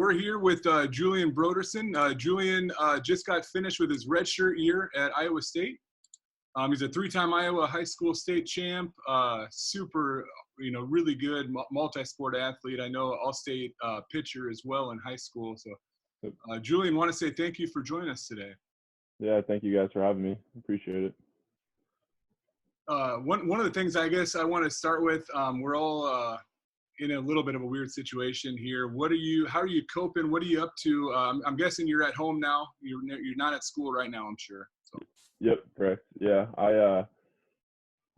We're here with Julien Broderson. Julien just got finished with his redshirt year at Iowa State. He's a three-time Iowa high school state champ, super, really good multi-sport athlete. I know all-state pitcher as well in high school. So, Julien, want to say thank you for joining us today. Yeah, thank you guys for having me. Appreciate it. One of the things I guess I want to start with, we're all in a little bit of a weird situation here. How are you coping? What are you up to? I'm guessing you're at home now. You're not at school right now, I'm sure. So. Yep, correct. Yeah,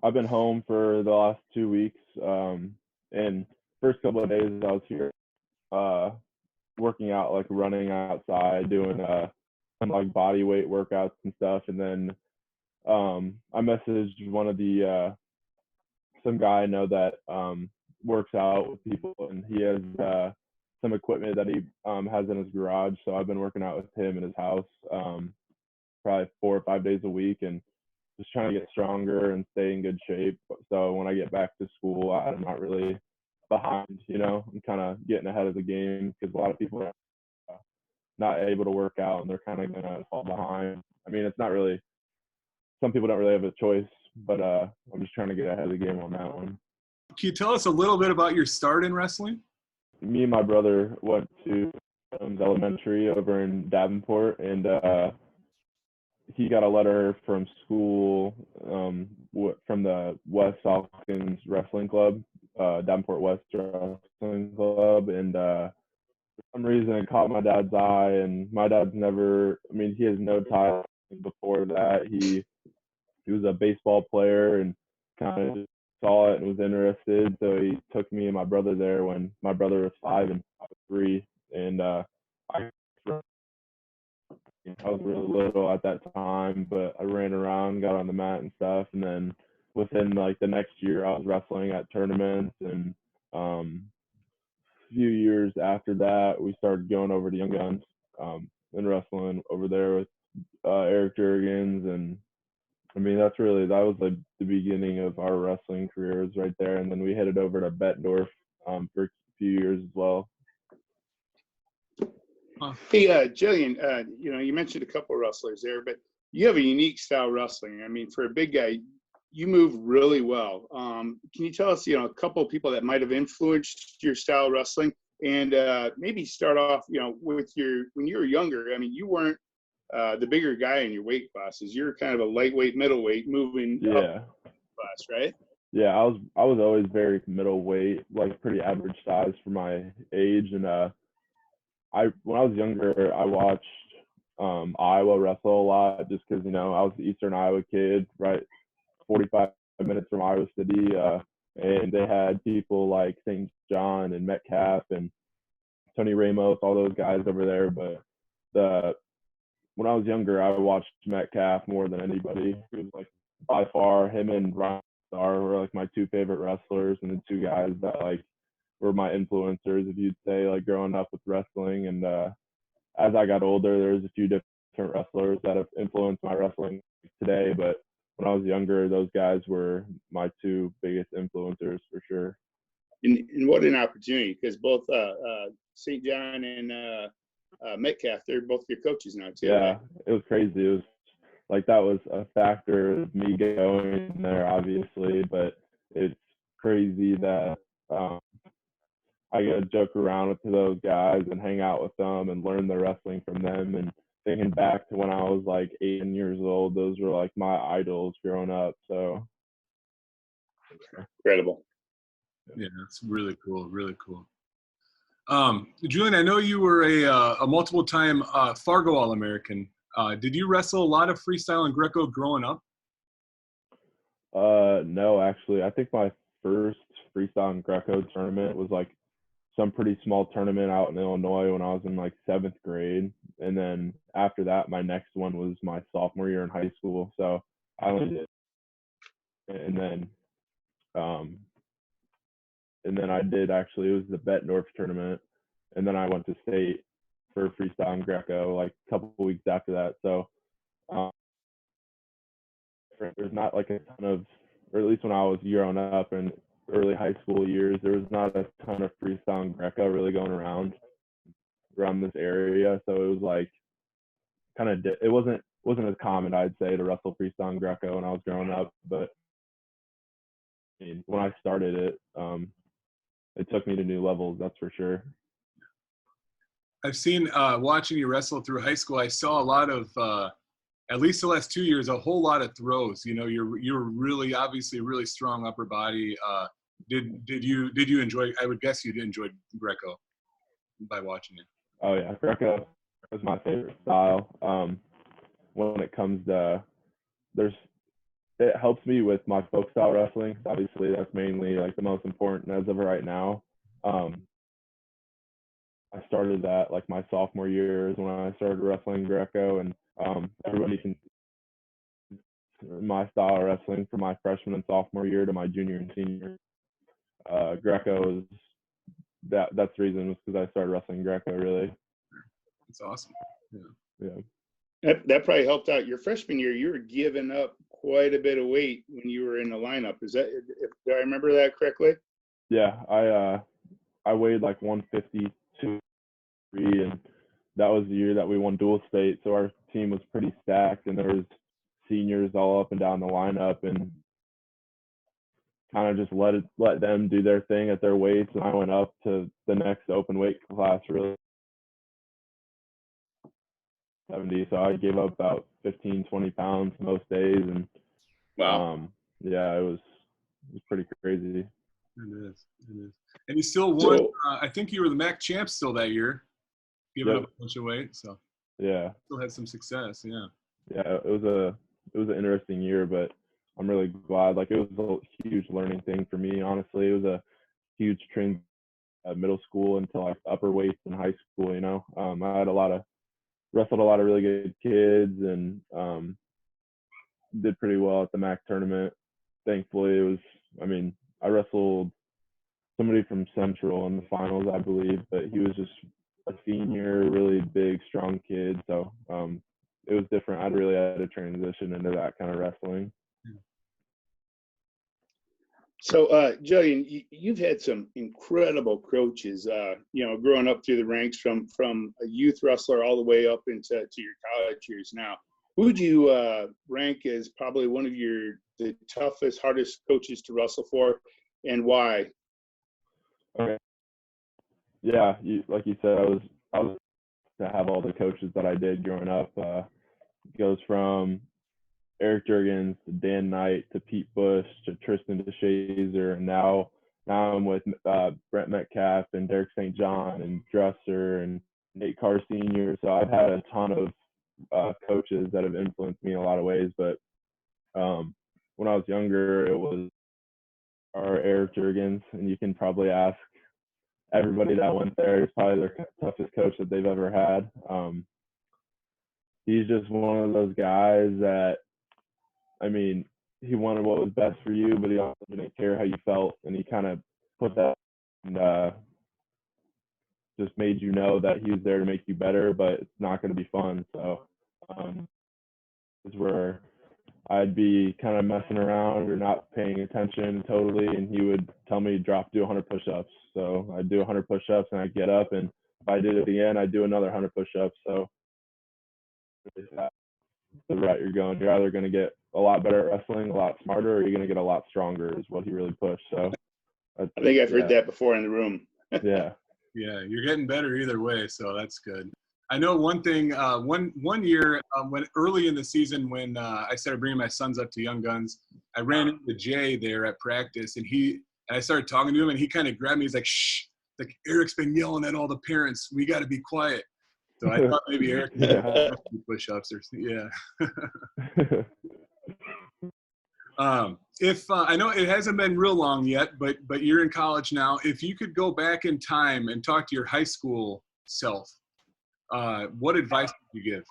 I've been home for the last 2 weeks. And first couple of days I was here working out, like running outside, doing some like body weight workouts and stuff. And then I messaged one of the some guy I know that works out with people, and he has some equipment that he has in his garage. So I've been working out with him in his house probably 4 or 5 days a week, and just trying to get stronger and stay in good shape. So when I get back to school, I'm not really behind, I'm kind of getting ahead of the game, because a lot of people are not able to work out and they're kind of going to fall behind. I mean, it's not really, some people don't really have a choice, but I'm just trying to get ahead of the game on that one. Can you tell us a little bit about your start in wrestling? Me and my brother went to elementary over in Davenport, and he got a letter from school from the West Falcons Wrestling Club, Davenport West Wrestling Club, and for some reason it caught my dad's eye. And my dad's he has no tie before that. He was a baseball player and kind of saw it and was interested, so he took me and my brother there when my brother was 5 and I was 3, and I was really little at that time, but I ran around, got on the mat and stuff, and then within like the next year I was wrestling at tournaments, and a few years after that we started going over to Young Guns and wrestling over there with Eric Jergens. And that was like the beginning of our wrestling careers right there. And then we headed over to Bettendorf for a few years as well. Hey, Julien, you mentioned a couple of wrestlers there, but you have a unique style wrestling. I mean, for a big guy, you move really well. Can you tell us, a couple of people that might have influenced your style wrestling, and maybe start off, with when you were younger? I mean, you weren't the bigger guy in your weight classes. You're kind of a lightweight, middleweight, moving up class, right? Yeah, I was always very middleweight, like pretty average size for my age. And when I was younger, I watched Iowa wrestle a lot, just because I was an Eastern Iowa kid, right, 45 minutes from Iowa City, and they had people like St. John and Metcalf and Tony Ramos, all those guys over there. But when I was younger, I watched Metcalf more than anybody. It was like by far him and Ryan Starr were like my 2 favorite wrestlers, and the 2 guys that like were my influencers, if you'd say, like growing up with wrestling. And as I got older, there's a few different wrestlers that have influenced my wrestling today. But when I was younger, those guys were my 2 biggest influencers for sure. And what an opportunity, because both St. John and Metcalf, they're both your coaches now too. Yeah, right? It was crazy. It was like that was a factor of me going there, obviously, but it's crazy that I get to joke around with those guys and hang out with them and learn the wrestling from them. And thinking back to when I was like 8 years old, those were like my idols growing up. So incredible. Yeah, that's really cool. Really cool. Julien, I know you were a multiple-time Fargo All-American. Did you wrestle a lot of freestyle and Greco growing up? No, actually. I think my first freestyle and Greco tournament was like some pretty small tournament out in Illinois when I was in like 7th grade. And then after that, my next one was my sophomore year in high school. So I only did. And then I did actually, it was the Bettendorf tournament. And then I went to state for freestyle and Greco like a couple of weeks after that. So there's not like a ton of, or at least when I was growing up in early high school years, there was not a ton of freestyle and Greco really going around. around this area, so it was like kind of it wasn't as common, I'd say, to wrestle freestyle and Greco when I was growing up. But I mean, when I started it, it took me to new levels, that's for sure. I've seen watching you wrestle through high school. I saw a lot of, at least the last 2 years, a whole lot of throws. You know, you're really obviously really strong upper body. Did you enjoy? I would guess you did enjoy Greco by watching it. Oh yeah, Greco is my favorite style. When it comes to it helps me with my folk style wrestling. Obviously, that's mainly like the most important as of right now. I started that like my sophomore year is when I started wrestling Greco, and everybody can my style of wrestling from my freshman and sophomore year to my junior and senior. Greco is that's the reason was because I started wrestling Greco really. That's awesome. Yeah. That probably helped out. Your freshman year, you were giving up quite a bit of weight when you were in the lineup. Do I remember that correctly? Yeah, I weighed like 152, and that was the year that we won dual state. So our team was pretty stacked, and there was seniors all up and down the lineup, and kind of just let them do their thing at their weights. And I went up to the next open weight class really 70. So I gave up about 15, 20 pounds most days, and wow, yeah, it was pretty crazy. It is. And you still won. So, I think you were the MAC champ still that year, giving up a bunch of weight. So yeah, still had some success. Yeah. Yeah, it was an interesting year, but I'm really glad. Like, it was a huge learning thing for me. Honestly, it was a huge trend middle school into like upper weights in high school. You know, I had wrestled a lot of really good kids, and did pretty well at the MAC tournament. Thankfully, I wrestled somebody from Central in the finals, I believe, but he was just a senior, really big, strong kid. So it was different. I'd really had to transition into that kind of wrestling. So, Julian, you've had some incredible coaches, growing up through the ranks from a youth wrestler all the way up into your college years now. Who would you rank as probably one of the toughest, hardest coaches to wrestle for, and why? Okay. Yeah, like you said, I was to have all the coaches that I did growing up. Goes from Eric Jergens to Dan Knight to Pete Busch to Tristan DeShazer, and now I'm with Brent Metcalf and Derek St. John and Dresser and Nate Carr Sr. So I've had a ton of coaches that have influenced me in a lot of ways. But when I was younger, it was our Eric Jergens, and you can probably ask everybody that went there. He's probably their toughest coach that they've ever had. He's just one of those guys that, he wanted what was best for you, but he also didn't care how you felt, and he kind of put that and just made you know that he was there to make you better, but it's not going to be fun. So is where I'd be kind of messing around or not paying attention totally, and he would tell me do 100 push-ups. So I'd do 100 push-ups, and I'd get up, and if I did it again, I'd do another 100 push-ups. So that's the route you're going. You're either going to get a lot better at wrestling, a lot smarter, or you're going to get a lot stronger is what he really pushed. So I think I've heard that before in the room. Yeah. Yeah, you're getting better either way, so that's good. I know one thing, one year when early in the season when I started bringing my sons up to Young Guns, I ran into Jay there at practice, and I started talking to him, and he kind of grabbed me. He's like, "Shh, like Eric's been yelling at all the parents. We got to be quiet." So I thought maybe Eric could do push-ups or yeah. If I know it hasn't been real long yet, but you're in college now. If you could go back in time and talk to your high school self, what advice would you give?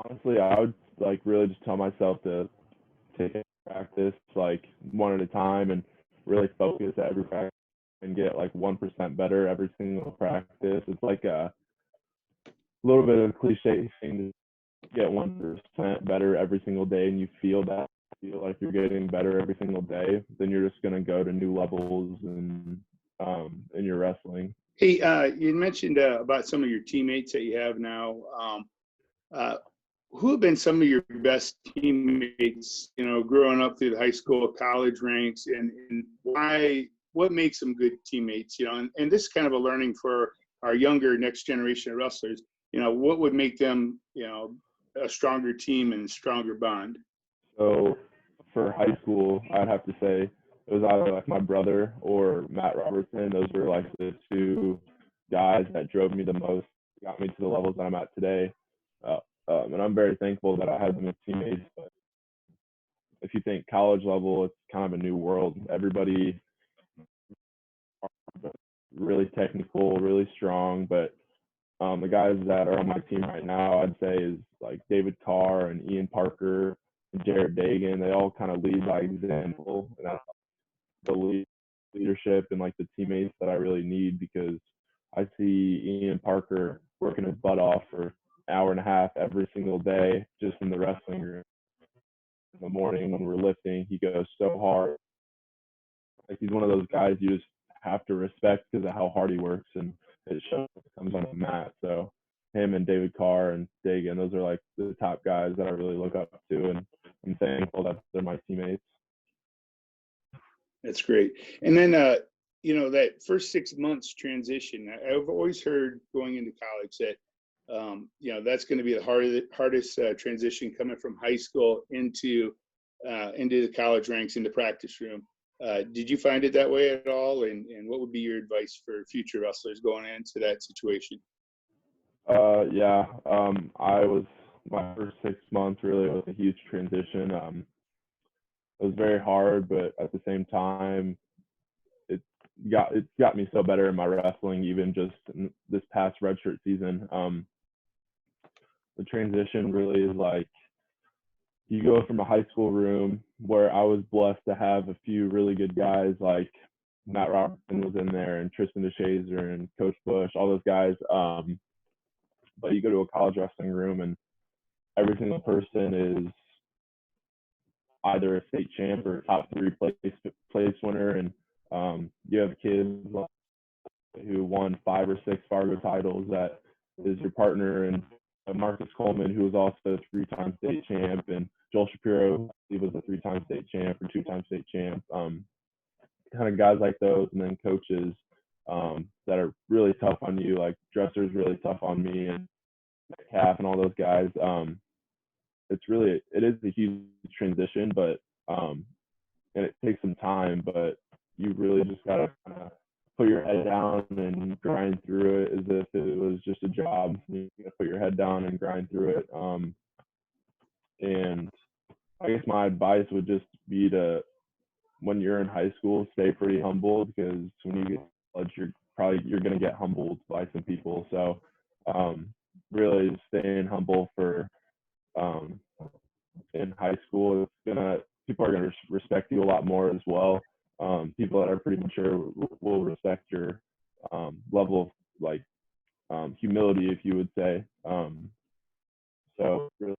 Honestly, I would really just tell myself to take practice one at a time and really focus at every practice and get 1% better every single practice. It's like a little bit of a cliche thing to get 1% better every single day, and you feel like you're getting better every single day, then you're just going to go to new levels and in your wrestling. Hey, you mentioned about some of your teammates that you have now. Who have been some of your best teammates, growing up through the high school, college ranks, and why? What makes them good teammates? And this is kind of a learning for our younger next generation of wrestlers. What would make them, a stronger team and stronger bond? So for high school, I'd have to say it was either like my brother or Matt Robertson. Those were like the two guys that drove me the most, got me to the levels that I'm at today. And I'm very thankful that I had them as teammates. But if you think college level, it's kind of a new world. Everybody really technical, really strong, but the guys that are on my team right now, I'd say is like David Carr and Ian Parker and Jared Dagan. They all kind of lead by example, and that's the leadership and like the teammates that I really need, because I see Ian Parker working his butt off for an hour and a half every single day just in the wrestling room. In the morning when we're lifting, he goes so hard. Like, he's one of those guys you just have to respect because of how hard he works, and it shows when it comes on the mat. So him and David Carr and Dagan, those are like the top guys that I really look up to, and I'm thankful that they're my teammates. That's great. And then, that first 6 months transition, I've always heard going into college that, that's going to be the hardest transition coming from high school into the college ranks, in the practice room. Did you find it that way at all? And what would be your advice for future wrestlers going into that situation? Yeah, my first 6 months really was a huge transition. It was very hard, but at the same time, it got me so better in my wrestling, even just in this past redshirt season. The transition really is like, you go from a high school room where I was blessed to have a few really good guys, like Matt Robertson was in there, and Tristan DeShazer and Coach Busch, all those guys. But you go to a college wrestling room and every single person is either a state champ or top 3 place winner. And you have kids who won 5 or 6 Fargo titles that is your partner, and Marcus Coleman, who was also a 3-time state champ, and Joel Shapiro, he was a 3-time state champ or 2-time state champ. Kind of guys like those, and then coaches that are really tough on you, like Dresser's really tough on me, and Calf and all those guys. It is a huge transition, but and it takes some time, but you really just gotta kind of put your head down and grind through it as if it was just a job. You gotta put your head down and grind through it. And I guess my advice would just be to, when you're in high school, stay pretty humble, because when you get to college, you're gonna get humbled by some people. So really staying humble for in high school, people are gonna respect you a lot more as well. People that are pretty mature will respect your level of like humility, if you would say. So really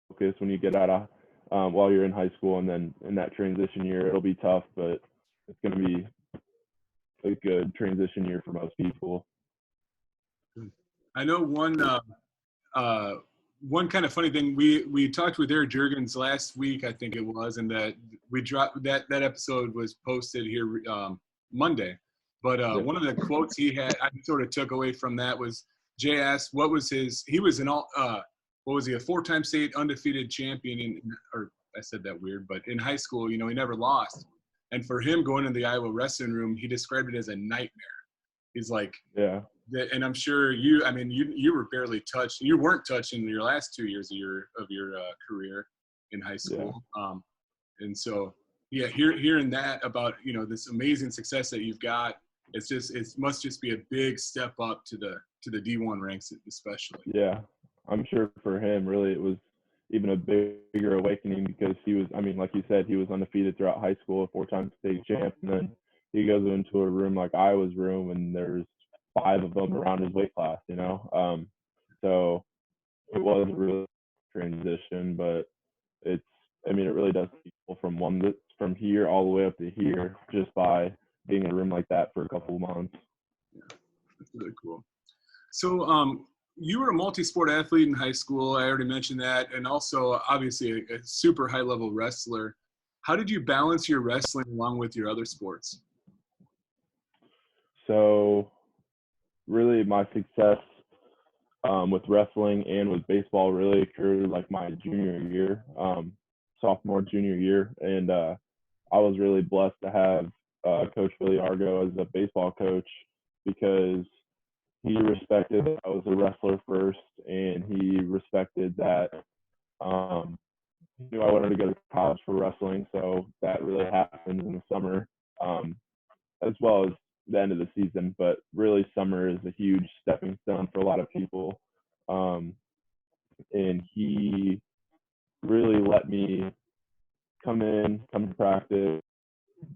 focus when you get out of while you're in high school, and then in that transition year, it'll be tough, but it's going to be a good transition year for most people. I know one kind of funny thing, we talked with Eric Jergens last week, I think it was, and that we dropped that episode was posted here Monday. But one of the quotes he had, I sort of took away from that, was Jay asked what was he was what was he, a 4-time state undefeated champion or I said that weird, but in high school, he never lost. And for him going in the Iowa wrestling room, he described it as a nightmare. He's like, yeah. And I'm sure you were barely touched. You weren't touched in your last 2 years of your career in high school. Yeah. And so, yeah, hearing that about, this amazing success that you've got, it must just be a big step up to the D1 ranks, especially. Yeah, I'm sure for him, really, it was even a bigger awakening, because he was, like you said, he was undefeated throughout high school, a 4-time state champ, and then he goes into a room like Iowa's room, and there's 5 of them around his weight class, so it was a real transition, but it really does people from here all the way up to here just by being in a room like that for a couple of months. Yeah, that's really cool. So you were a multi-sport athlete in high school. I already mentioned that. And also, obviously, a super high-level wrestler. How did you balance your wrestling along with your other sports? So really my success with wrestling and with baseball really occurred like my junior year, sophomore, junior year. And I was really blessed to have Coach Billy Argo as a baseball coach because he respected that I was a wrestler first, and he respected that he knew I wanted to go to college for wrestling. So that really happened in the summer, as well as the end of the season. But really, summer is a huge stepping stone for a lot of people. And he really let me come to practice,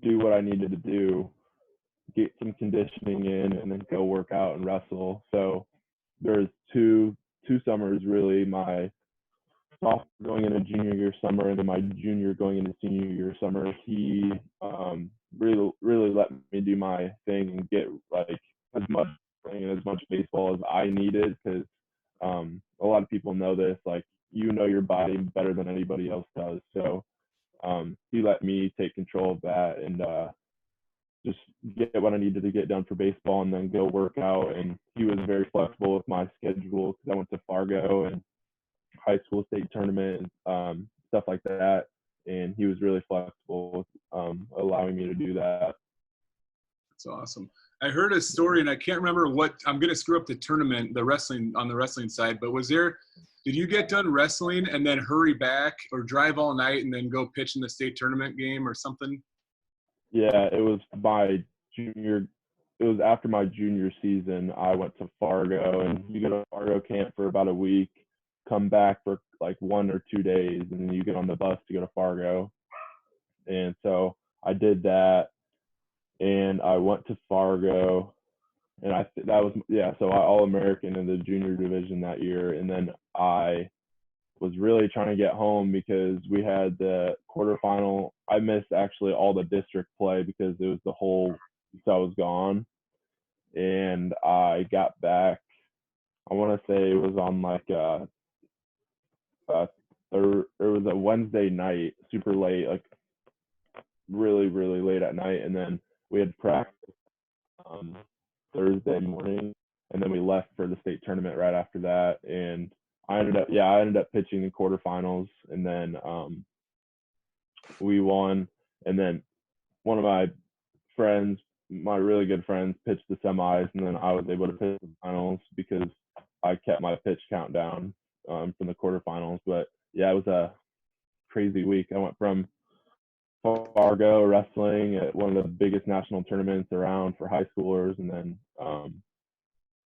do what I needed to do, get some conditioning in, and then go work out and wrestle. So there's two summers really, my sophomore going into junior year summer and then my junior going into senior year summer. He really let me do my thing and get like as much playing and as much baseball as I needed, because a lot of people know this, like, you know your body better than anybody else does. So he let me take control of that and just get what I needed to get done for baseball and then go work out. And he was very flexible with my schedule because I went to Fargo and high school state tournament and stuff like that. And he was really flexible with allowing me to do that. That's awesome. I heard a story, and I can't remember what, I'm going to screw up the tournament, on the wrestling side, but did you get done wrestling and then hurry back or drive all night and then go pitch in the state tournament game or something? Yeah, it was after my junior season. I went to Fargo, and you go to Fargo camp for about a week, come back for like 1 or 2 days, and then you get on the bus to go to Fargo. And so I did that, and I went to Fargo, and so I All-American in the junior division that year. And then I was really trying to get home because we had the quarterfinal. I missed actually all the district play because it was the whole, so I was gone. And I got back, I want to say it was on like it was a Wednesday night, super late, like really, really late at night. And then we had practice Thursday morning, and then we left for the state tournament right after that. And I ended up pitching the quarterfinals, and then we won. And then one of my friends, my really good friends, pitched the semis, and then I was able to pitch the finals because I kept my pitch count down from the quarterfinals. But yeah, it was a crazy week. I went from Fargo wrestling at one of the biggest national tournaments around for high schoolers, and then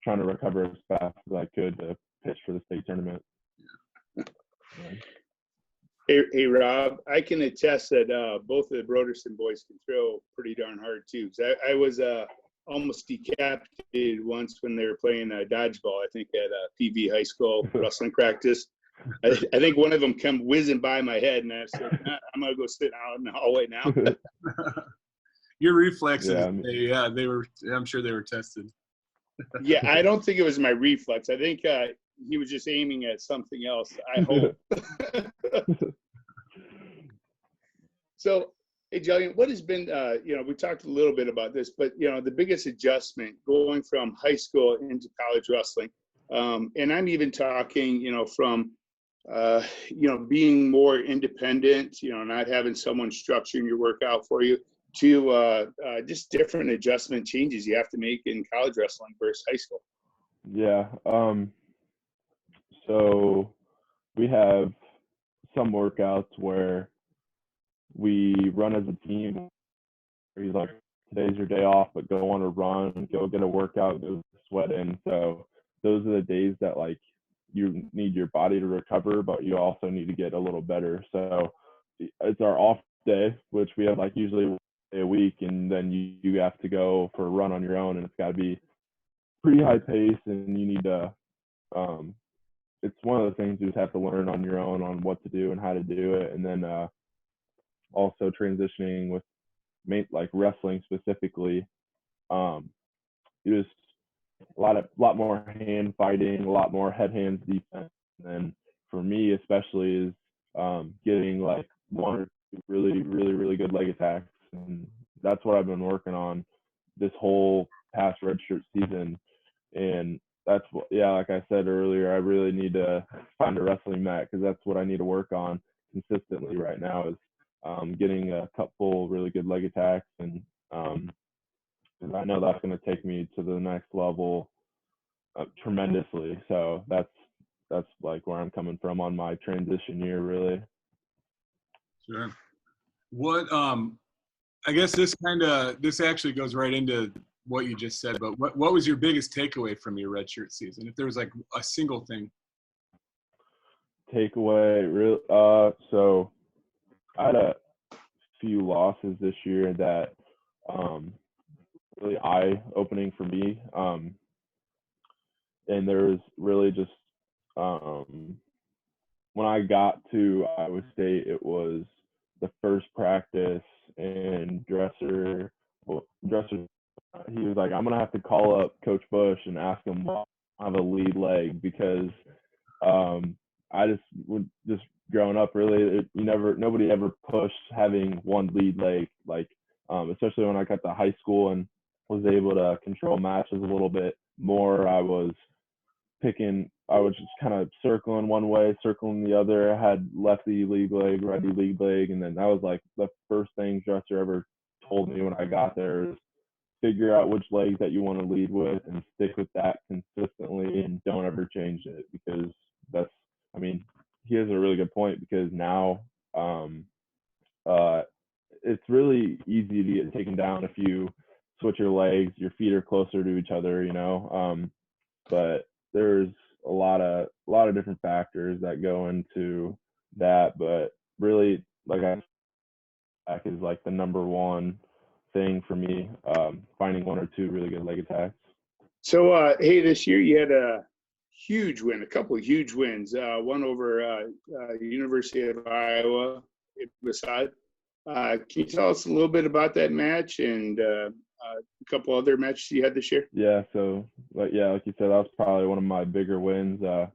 trying to recover as fast as I could to pitch for the state tournament. Hey, Rob, I can attest that both of the Broderson boys can throw pretty darn hard too. Because I was almost decapitated once when they were playing dodgeball, I think at PV high school wrestling practice. I think one of them come whizzing by my head, and I said, I'm going to go sit out in the hallway now. Your reflexes, yeah. I'm sure they were tested. Yeah, I don't think it was my reflex. I think he was just aiming at something else, I hope. So, hey, Julian, what has been, we talked a little bit about this, but, the biggest adjustment going from high school into college wrestling, and I'm even talking, from, being more independent, not having someone structuring your workout for you, to just different adjustment changes you have to make in college wrestling versus high school. Yeah. So we have some workouts where we run as a team. He's like, today's your day off, but go on a run and go get a workout, go sweat in. So those are the days that like you need your body to recover, but you also need to get a little better. So it's our off day, which we have like usually a week, and then you have to go for a run on your own, and it's got to be pretty high pace, and you need to it's one of the things you just have to learn on your own on what to do and how to do it. And then also transitioning with like wrestling specifically, it was a lot more hand fighting, a lot more head hands defense. And then for me especially is getting like one or two really good leg attacks, and that's what I've been working on this whole past redshirt season. And that's what, yeah, like I said earlier, I really need to find a wrestling mat because that's what I need to work on consistently right now is getting a couple really good leg attacks, and I know that's going to take me to the next level tremendously. So that's like where I'm coming from on my transition year, really. Sure. What I guess this actually goes right into what you just said, but what was your biggest takeaway from your redshirt season? If there was like a single thing. Takeaway, real so I had a few losses this year that really eye opening for me. And there was really just when I got to Iowa State, it was the first practice, and Dresser, he was like, I'm gonna have to call up Coach Busch and ask him why I have a lead leg, because I just growing up, really, nobody ever pushed having one lead leg, like especially when I got to high school and was able to control matches a little bit more. I was just kind of circling one way, circling the other. I had lefty lead leg, righty lead leg, and then that was like the first thing Dresser ever told me when I got there is figure out which leg that you want to lead with and stick with that consistently and don't ever change it, because he has a really good point, because now it's really easy to get taken down if you switch your legs, your feet are closer to each other, but there's a lot of different factors that go into that, but really, like I is like the number one thing for me, finding one or two really good leg attacks. So, hey, this year you had a couple of huge wins. One over University of Iowa, beside. Can you tell us a little bit about that match and a couple other matches you had this year? Yeah, so like you said, that was probably one of my bigger wins. It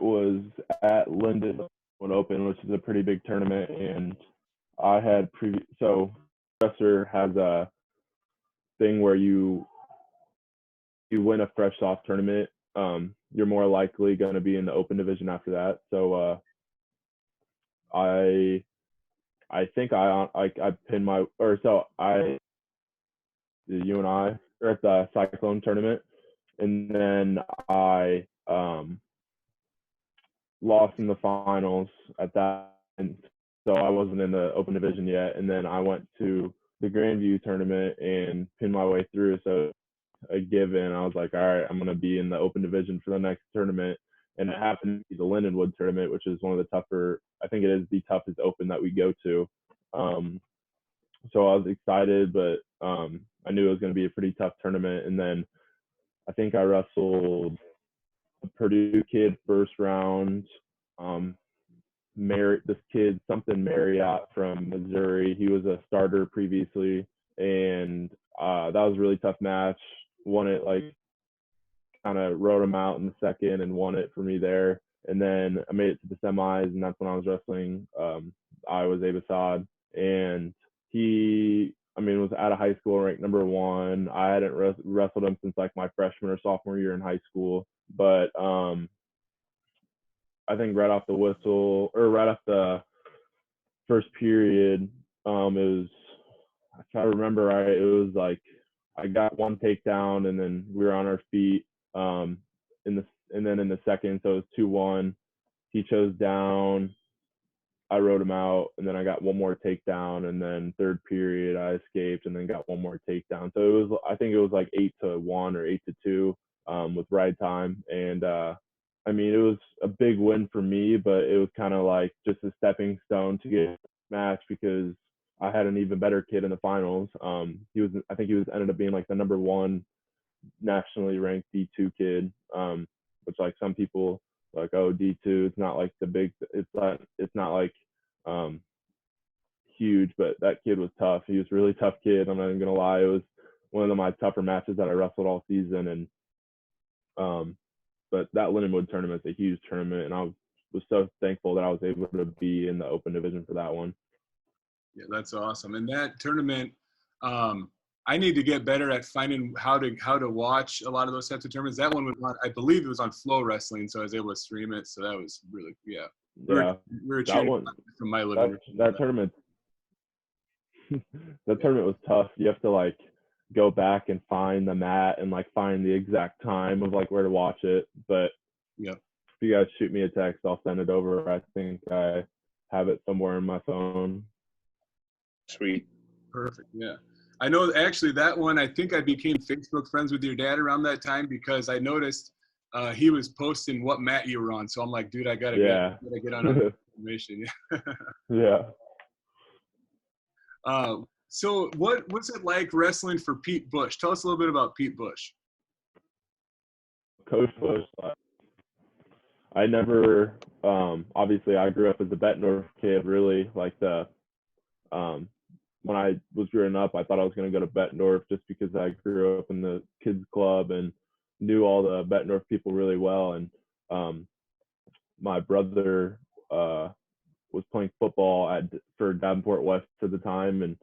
was at Linden Open, which is a pretty big tournament, and I had so Professor has a thing where you win a fresh soft tournament, you're more likely going to be in the open division after that. So I think I pinned you and I are at the Cyclone tournament, and then I lost in the finals at that, and so I wasn't in the open division yet. And then I went to the Grandview tournament and pinned my way through. So a given, I was like, all right, I'm going to be in the open division for the next tournament. And it happened to be the Lindenwood tournament, which is one of the tougher, I think it is the toughest open that we go to. So I was excited, but I knew it was going to be a pretty tough tournament. And then I think I wrestled a Purdue kid first round. This kid, something Marriott from Missouri. He was a starter previously, and that was a really tough match. Won it, like, kind of rode him out in the second and won it for me there. And then I made it to the semis, and that's when I was wrestling Iowa's Abasad. And he, was out of high school ranked number one. I hadn't wrestled him since like my freshman or sophomore year in high school. But I think right off the first period, it was, if I remember right, it was like I got one takedown, and then we were on our feet and then in the second, so it was 2-1. He chose down. I rode him out, and then I got one more takedown, and then third period I escaped and then got one more takedown. So I think it was like 8-1 or 8-2 with ride time. And it was a big win for me, but it was kind of like just a stepping stone to get a match, because I had an even better kid in the finals. I think he ended up being like the number one nationally ranked D2 kid, which like some people like, oh, D2, it's not like it's not like huge, but that kid was tough. He was a really tough kid. I'm not even gonna lie. It was one of my tougher matches that I wrestled all season. And but that Lindenwood tournament is a huge tournament, and I was so thankful that I was able to be in the open division for that one. Yeah, that's awesome. And that tournament, I need to get better at finding how to watch a lot of those types of tournaments. That one was on, I believe it was on Flow Wrestling, so I was able to stream it. So that was really, yeah. We were cheering from my living room. That tournament, that tournament was tough. You have to like go back and find the mat and like find the exact time of like where to watch it. But yeah, if you guys shoot me a text, I'll send it over. I think I have it somewhere in my phone. Sweet. Perfect. Yeah. I know actually that one, I think I became Facebook friends with your dad around that time because I noticed he was posting what mat you were on. So I'm like, dude, I gotta get on information. Yeah. So what's it like wrestling for Pete Busch? Tell us a little bit about Pete Busch. Coach Busch, I never, obviously I grew up as a Bettendorf kid, really. Like when I was growing up, I thought I was going to go to Bettendorf just because I grew up in the kids club and knew all the Bettendorf people really well. And my brother was playing football for Davenport West at the time, and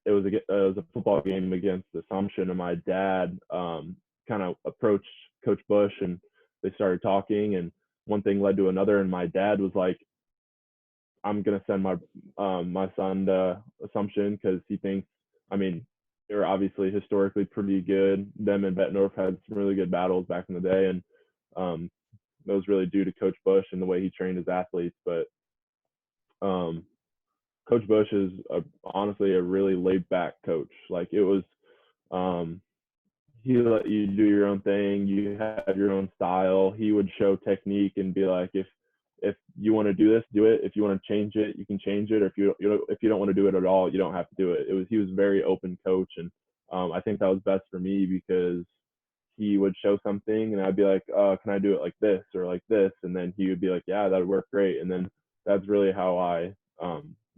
it was a football game against Assumption, and my dad kind of approached Coach Busch, and they started talking, and one thing led to another, and my dad was like, I'm gonna send my son to Assumption because he thinks, I mean, they were obviously historically pretty good. Them and Bettendorf had some really good battles back in the day, and that was really due to Coach Busch and the way he trained his athletes. But Coach Busch is honestly a really laid-back coach. Like it was, he let you do your own thing. You have your own style. He would show technique and be like, if you want to do this, do it. If you want to change it, you can change it. Or if you don't want to do it at all, you don't have to do it. He was a very open coach, and I think that was best for me because he would show something and I'd be like, can I do it like this or like this? And then he would be like, yeah, that would work great. And then that's really how I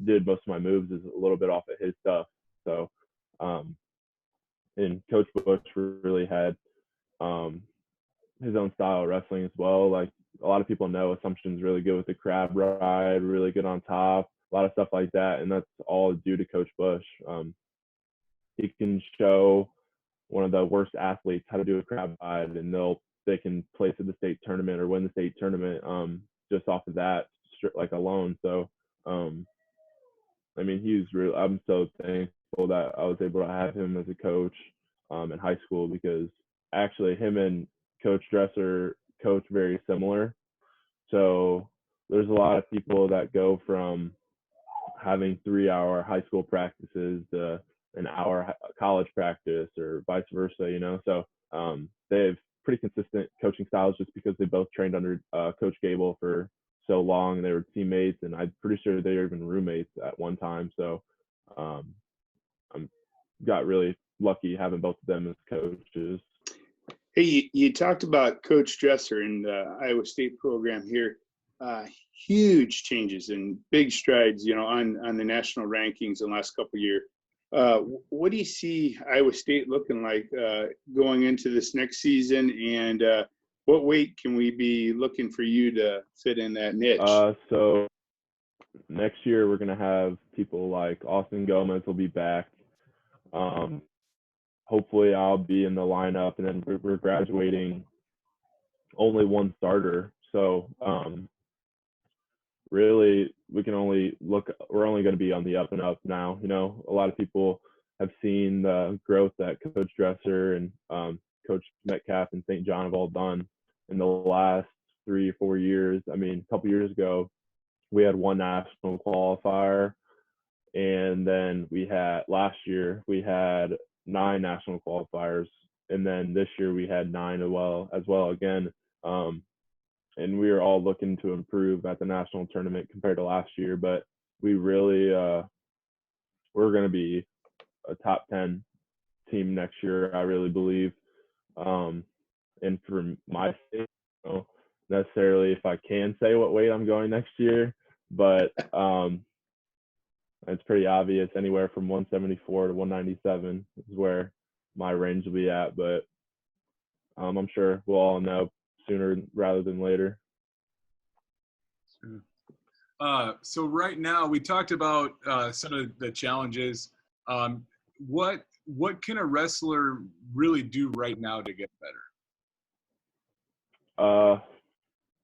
did most of my moves, is a little bit off of his stuff. So, and Coach Busch really had his own style of wrestling as well. Like a lot of people know Assumption's really good with the crab ride, really good on top, a lot of stuff like that. And that's all due to Coach Busch. He can show one of the worst athletes how to do a crab ride, and they can place at the state tournament or win the state tournament just off of that, like alone. So, I mean, I'm so thankful that I was able to have him as a coach in high school, because actually him and Coach Dresser coach very similar. So there's a lot of people that go from having 3-hour high school practices to an hour college practice or vice versa, So they have pretty consistent coaching styles just because they both trained under Coach Gable for so long, and they were teammates, and I'm pretty sure they were even roommates at one time. So I'm got really lucky having both of them as coaches. Hey, you talked about Coach Dresser in the Iowa State program here. Huge changes and big strides, on the national rankings in the last couple of years. What do you see Iowa State looking like going into this next season, and what weight can we be looking for you to fit in that niche? So next year we're going to have people like Austin Gomez will be back. Hopefully I'll be in the lineup, and then we're graduating only one starter. So really we're only going to be on the up and up now. A lot of people have seen the growth that Coach Dresser and Coach Metcalf and St. John have all done in the last 3 or 4 years. I mean, a couple years ago, we had one national qualifier, and then last year we had 9 national qualifiers, and then this year we had 9 as well again. And we are all looking to improve at the national tournament compared to last year, but we really we're going to be a top 10 team next year, I really believe. And for my sake, I don't know necessarily if I can say what weight I'm going next year, but it's pretty obvious. Anywhere from 174 to 197 is where my range will be at, but I'm sure we'll all know sooner rather than later. So right now we talked about some of the challenges. What can a wrestler really do right now to get better?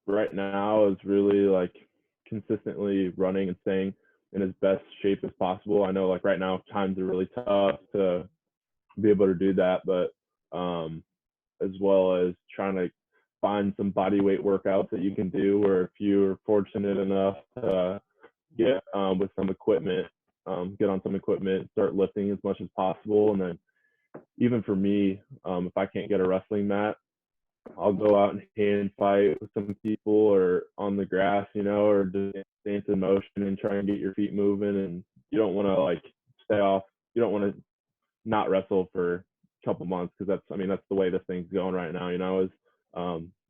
Right now is really like consistently running and staying in as best shape as possible. I know like right now times are really tough to be able to do that, but as well as trying to find some body weight workouts that you can do, or if you're fortunate enough to get with some equipment, get on some equipment, start lifting as much as possible. And then even for me, if I can't get a wrestling mat, I'll go out and hand fight with some people or on the grass, or just dance in motion and try and get your feet moving. And you don't want to like stay off. You don't want to not wrestle for a couple months, because that's the way this thing's going right now, is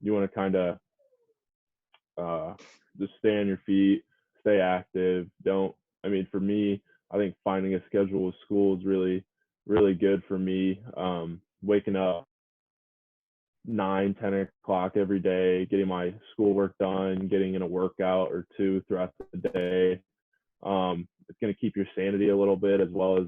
you want to kind of just stay on your feet, stay active. For me, I think finding a schedule with school is really, really good for me. Waking up 9-10 o'clock every day, getting my schoolwork done, getting in a workout or two throughout the day. It's going to keep your sanity a little bit, as well as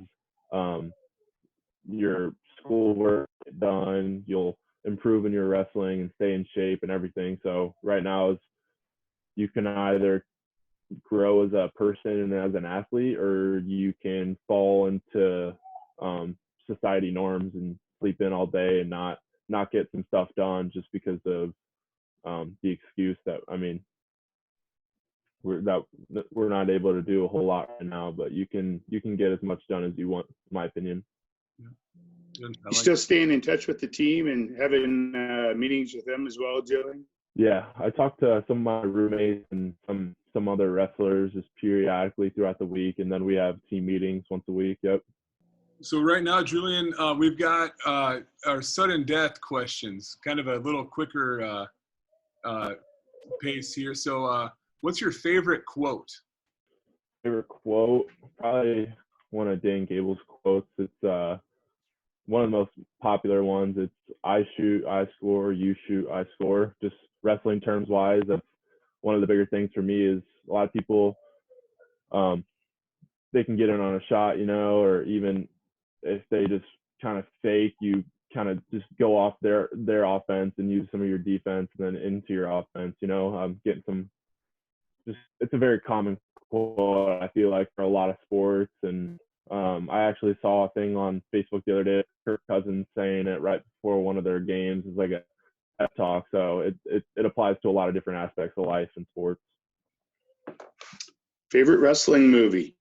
your schoolwork done. You'll improve in your wrestling and stay in shape and everything. So right now is you can either grow as a person and as an athlete, or you can fall into society norms and sleep in all day and not get some stuff done just because of the excuse that we're not able to do a whole lot right now, but you can get as much done as you want, in my opinion. You still staying in touch with the team and having meetings with them as well, Julian? Yeah, I talked to some of my roommates and some other wrestlers just periodically throughout the week, and then we have team meetings once a week. Yep. So right now, Julien, we've got our sudden death questions, kind of a little quicker pace here. So what's your favorite quote? Favorite quote? Probably one of Dan Gable's quotes. It's one of the most popular ones. It's I shoot, I score, you shoot, I score. Just wrestling terms wise, that's one of the bigger things for me. Is a lot of people they can get in on a shot, or even if they just kind of fake, you kind of just go off their offense and use some of your defense and then into your offense, getting some, just, it's a very common quote, I feel like, for a lot of sports. And I actually saw a thing on Facebook the other day, Kirk Cousins saying it right before one of their games. It's like a pep talk. So it applies to a lot of different aspects of life and sports. Favorite wrestling movie?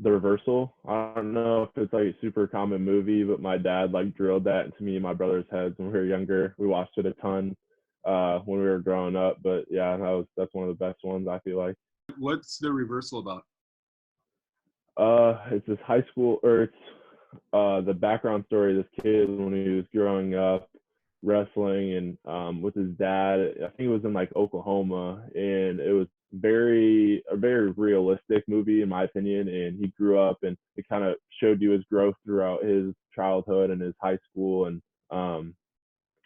The Reversal. I don't know if it's like a super common movie, but my dad like drilled that into me and my brother's heads when we were younger. We watched it a ton when we were growing up. But yeah, that's one of the best ones, I feel like. What's The Reversal about? It's this high school, or it's the background story of this kid when he was growing up wrestling and with his dad. I think it was in like Oklahoma, and it was a very realistic movie in my opinion. And he grew up, and it kind of showed you his growth throughout his childhood and his high school. And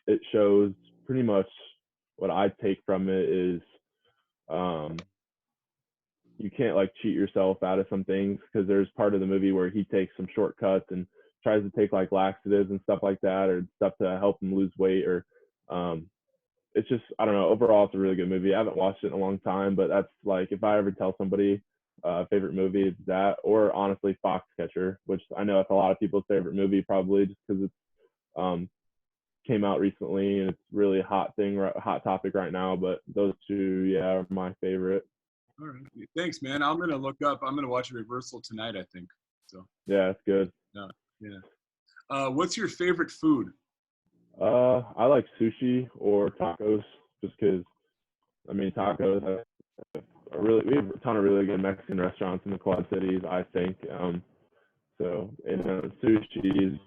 it shows pretty much what I take from it is you can't like cheat yourself out of some things, because there's part of the movie where he takes some shortcuts and tries to take like laxatives and stuff like that, or stuff to help him lose weight, or it's just, I don't know, overall it's a really good movie. I haven't watched it in a long time, but that's like, if I ever tell somebody favorite movie, it's that, or honestly Foxcatcher, which I know it's a lot of people's favorite movie, probably just because it's came out recently and it's really hot topic right now. But those two, yeah, are my favorite. All right. Thanks, man. I'm going to watch a Reversal tonight, I think. So. Yeah, it's good. Yeah. What's your favorite food? I like sushi or tacos, just because, tacos, we have a ton of really good Mexican restaurants in the Quad Cities, I think. So, and sushi is,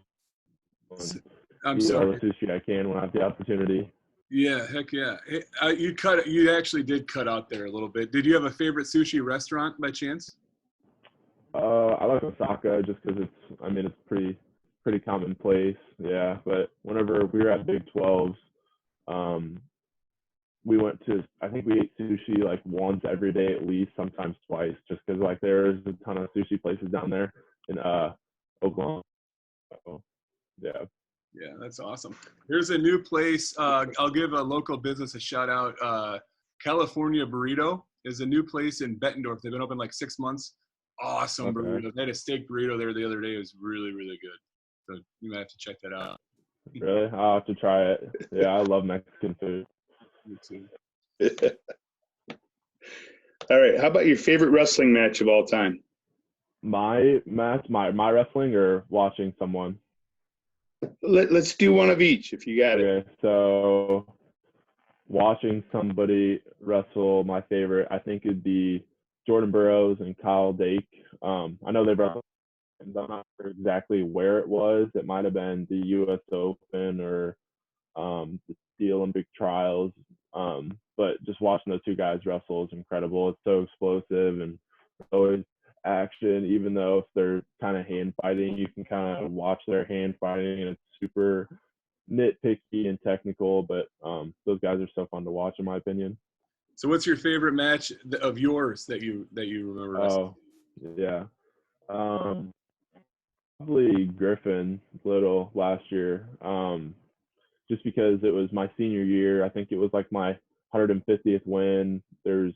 I'm sorry. all the sushi I can when I have the opportunity. Yeah, heck yeah. You actually did cut out there a little bit. Did you have a favorite sushi restaurant by chance? I like Osaka just because it's pretty commonplace. Yeah, but whenever we were at Big 12s, um, we went to, I think we ate sushi like once every day at least, sometimes twice, just because like there's a ton of sushi places down there in Oklahoma. So, yeah. Yeah, that's awesome. There's a new place. I'll give a local business a shout out. California Burrito is a new place in Bettendorf. They've been open like 6 months. Awesome Okay. burrito. They had a steak burrito there the other day. It was really, really good. So you might have to check that out. Really? I'll have to try it. Yeah, I love Mexican food. Me too. All right. How about your favorite wrestling match of all time? My match, my wrestling or watching someone? Let's do one of each if you got it. Okay, so watching somebody wrestle, my favorite, I think it'd be Jordan Burroughs and Kyle Dake. I know they've wrestled, I'm not sure exactly where it was. It might have been the US Open or the Olympic trials. But just watching those two guys wrestle is incredible. It's so explosive and always action, even though if they're kind of hand fighting, you can kind of watch their hand fighting and it's super nitpicky and technical, but those guys are so fun to watch in my opinion. So what's your favorite match of yours that you remember? Oh, yeah. Probably Griffon Little last year. Just because it was my senior year. I think it was like my 150th win. It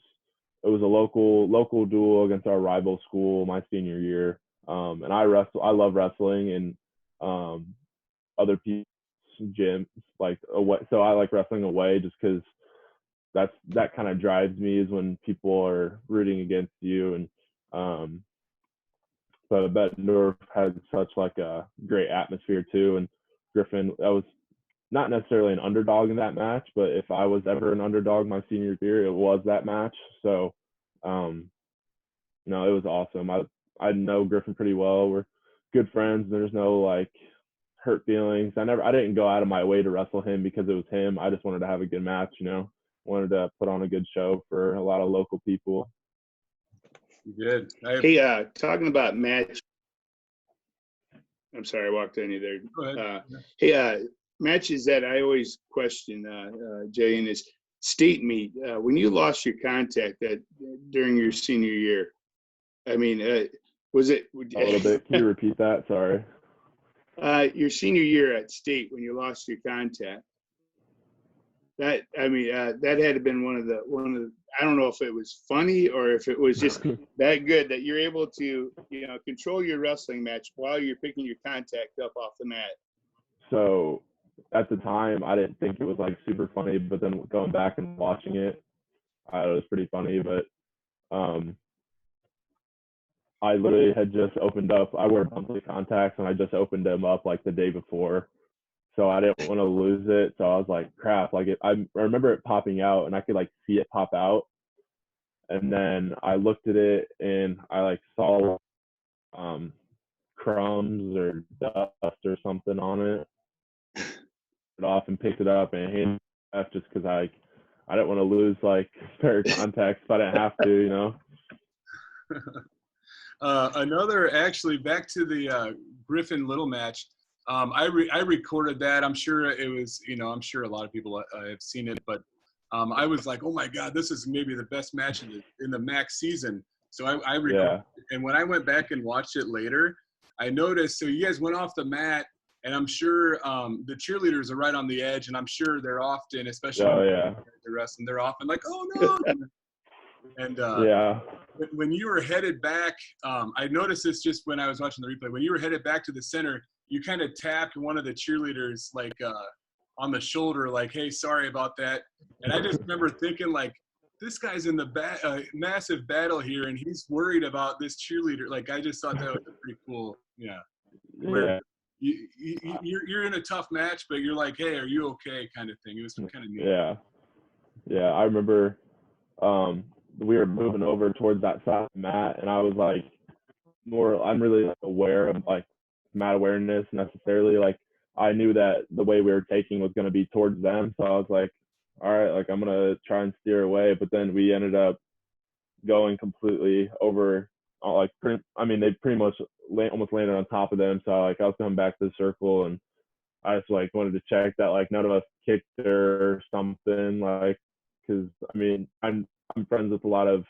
was a local duel against our rival school my senior year. And I love wrestling and other people's gyms like away. So I like wrestling away just because that kind of drives me is when people are rooting against you. And but Bettendorf had such like a great atmosphere too. And Griffon, that was not necessarily an underdog in that match, but if I was ever an underdog my senior year, it was that match. So, no, it was awesome. I know Griffon pretty well. We're good friends. There's no like hurt feelings. I didn't go out of my way to wrestle him because it was him. I just wanted to have a good match, wanted to put on a good show for a lot of local people. Good. Hey, talking about match. I'm sorry, I walked on you there. Go ahead. Hey, matches that I always question, Julian, is state meet. When you lost your contact during your senior year, I mean, was it a little bit? Can you repeat that? Sorry. Your senior year at state when you lost your contact. That had to have been one of the. I don't know if it was funny or if it was just that good that you're able to control your wrestling match while you're picking your contact up off the mat. So at the time, I didn't think it was like super funny, but then going back and watching it, it was pretty funny. But I literally had just opened up. I wear monthly contacts, and I just opened them up like the day before, so I didn't want to lose it. So I was like, crap. Like I remember it popping out, and I could like see it pop out. And then I looked at it, and I like saw crumbs or dust or something on it. Off and picked it up and handed it just because I didn't want to lose like a pair of contacts if I didn't have to, Another, actually, back to the Griffon Little match. I recorded that. I'm sure it was, I'm sure a lot of people have seen it, but I was like, oh my God, this is maybe the best match in the MAC season. So I recorded it. And when I went back and watched it later, I noticed, so you guys went off the mat, and I'm sure the cheerleaders are right on the edge, and I'm sure they're often, especially the wrestling, they're often like, oh no. And when you were headed back, I noticed this just when I was watching the replay. When you were headed back to the center, you kind of tapped one of the cheerleaders like on the shoulder, like, "Hey, sorry about that." And I just remember thinking, like, this guy's in the massive battle here, and he's worried about this cheerleader. Like, I just thought that was pretty cool. Yeah. Where you're in a tough match, but you're like, "Hey, are you okay?" kind of thing. It was kind of neat. Yeah. I remember. We were moving over towards that side of the mat, and I was like, I'm really aware of like mat awareness necessarily. Like I knew that the way we were taking was going to be towards them, so I was like, all right, like I'm gonna try and steer away. But then we ended up going completely over they pretty much almost landed on top of them. So I was coming back to the circle, and I just wanted to check that none of us kicked her or something, because I'm friends with a lot of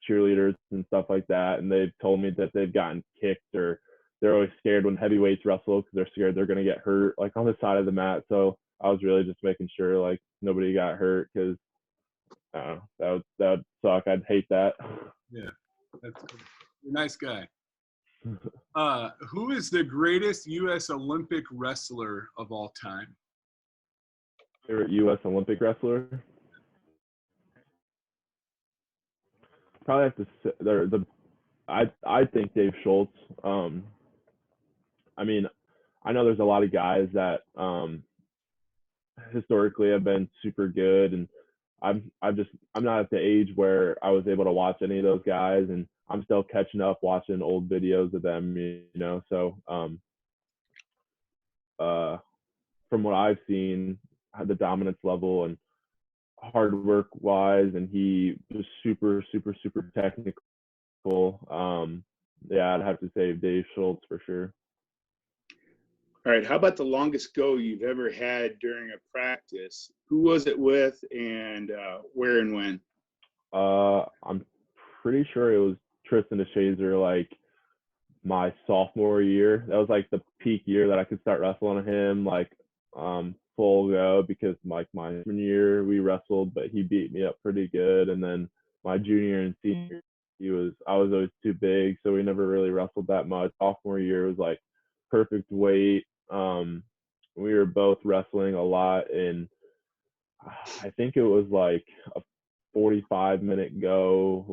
cheerleaders and stuff like that, and they've told me that they've gotten kicked, or they're always scared when heavyweights wrestle because they're scared they're going to get hurt on the side of the mat. So I was really just making sure nobody got hurt, because that would suck. I'd hate that. Yeah, that's cool. You're a nice guy. Who is the greatest US Olympic wrestler of all time? Favorite US Olympic wrestler? Probably have to say I think Dave Schultz. I know there's a lot of guys that historically have been super good, and I'm not at the age where I was able to watch any of those guys, and I'm still catching up watching old videos of them, So from what I've seen, the dominance level and hard work wise, and he was super, super, super technical. I'd have to say Dave Schultz for sure. All right. How about the longest go you've ever had during a practice? Who was it with, and where and when? I'm pretty sure it was Tristan DeShazer, my sophomore year. That was the peak year that I could start wrestling him full go, because my junior year we wrestled, but he beat me up pretty good. And then my junior and senior, I was always too big, so we never really wrestled that much. Sophomore year was perfect weight. We were both wrestling a lot, and I think it was a 45-minute go,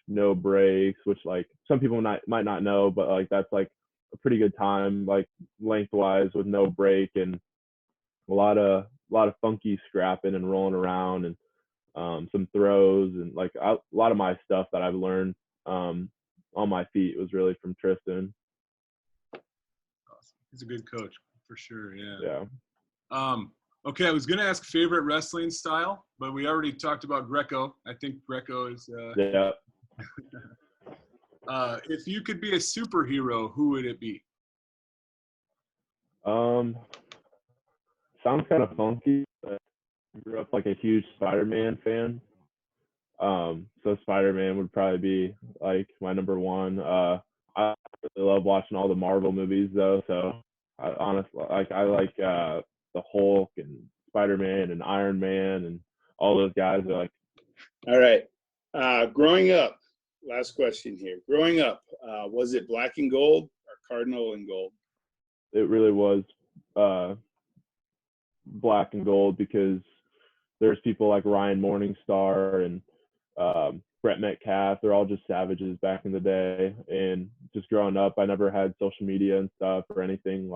no breaks, which some people might not know, but that's a pretty good time, lengthwise with no break, and a lot of funky scrapping and rolling around, and some throws, and a lot of my stuff that I've learned on my feet was really from Tristan. Awesome. He's a good coach for sure. Yeah. Yeah. Okay, I was going to ask favorite wrestling style, but we already talked about Greco. I think Greco is. Yeah. If you could be a superhero, who would it be? Sounds kind of funky, but I grew up a huge Spider-Man fan. So Spider-Man would probably be my number one. I really love watching all the Marvel movies though. So I honestly I like the Hulk and Spider-Man and Iron Man, and all those guys are All right. Growing up, last question here. Growing up, was it black and gold or cardinal and gold? It really was black and gold, because there's people like Ryan Morningstar and Brett Metcalf. They're all just savages back in the day. And just growing up, I never had social media and stuff or anything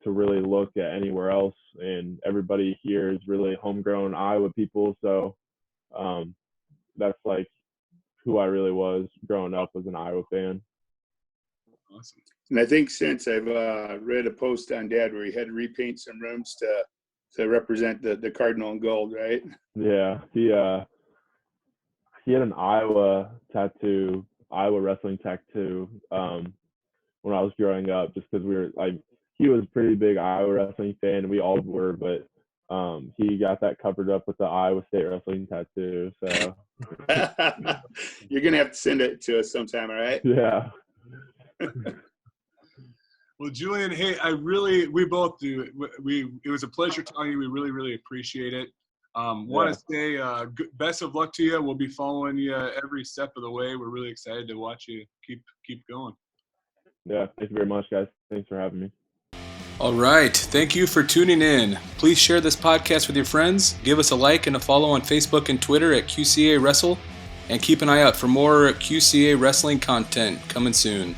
to really look at anywhere else. And everybody here is really homegrown Iowa people. So that's who I really was growing up, as an Iowa fan. Awesome. And I think since I've read a post on Dad where he had to repaint some rooms to represent the cardinal and gold, right? Yeah, he had an Iowa wrestling tattoo when I was growing up, just because we were he was a pretty big Iowa wrestling fan, and we all were, but he got that covered up with the Iowa State wrestling tattoo. So you're gonna have to send it to us sometime, all right? Yeah. Well, Julien, hey, we both do. It was a pleasure talking to you. We really, really appreciate it. Want to say best of luck to you. We'll be following you every step of the way. We're really excited to watch you keep going. Yeah, thank you very much, guys. Thanks for having me. All right. Thank you for tuning in. Please share this podcast with your friends. Give us a like and a follow on Facebook and Twitter at QCA Wrestle. And keep an eye out for more QCA wrestling content coming soon.